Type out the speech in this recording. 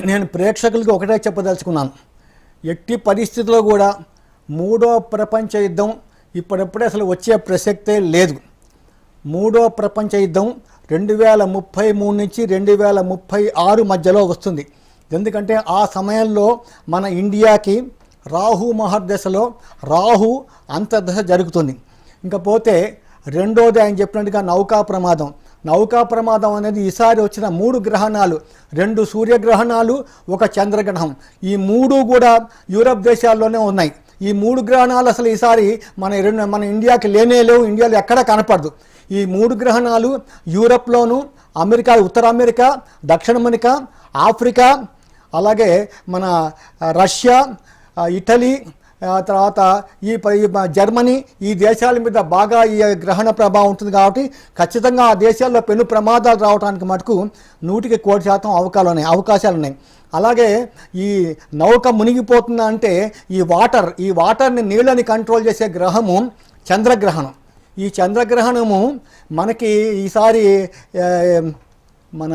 నేను ప్రేక్షకులకి ఒకటే చెప్పదలుచుకున్నాను, ఎట్టి పరిస్థితుల్లో కూడా మూడో ప్రపంచ యుద్ధం ఇప్పుడప్పుడే అసలు వచ్చే ప్రసక్తే లేదు. మూడో ప్రపంచ యుద్ధం 2033 నుంచి 2036 మధ్యలో వస్తుంది. ఎందుకంటే ఆ సమయంలో మన ఇండియాకి రాహు మహర్దశలో రాహు అంతర్దశ జరుగుతుంది. ఇంకపోతే రెండోది ఆయన చెప్పినట్టుగా నౌకా ప్రమాదం అనేది ఈసారి వచ్చిన 3 గ్రహణాలు, 2 సూర్యగ్రహణాలు, 1 చంద్రగ్రహణం, ఈ 3 కూడా యూరప్ దేశాల్లోనే ఉన్నాయి. ఈ 3 గ్రహణాలు అసలు ఈసారి మన ఇండియాకి లేవు, ఇండియాలో ఎక్కడా కనపడదు. ఈ 3 గ్రహణాలు యూరప్లోను, అమెరికా, ఉత్తర అమెరికా, దక్షిణ అమెరికా, ఆఫ్రికా, అలాగే మన రష్యా, ఇటలీ, తర్వాత ఈ జర్మనీ, ఈ దేశాల మీద బాగా ఈ గ్రహణ ప్రభావం ఉంటుంది. కాబట్టి ఖచ్చితంగా ఆ దేశాల్లో పెను ప్రమాదాలు రావడానికి మటుకు 100% అవకాశాలు ఉన్నాయి. అలాగే ఈ నౌక మునిగిపోతుందా అంటే ఈ వాటర్ని నీళ్ళని కంట్రోల్ చేసే గ్రహము చంద్రగ్రహణం. ఈ చంద్రగ్రహణము మనకి ఈసారి మన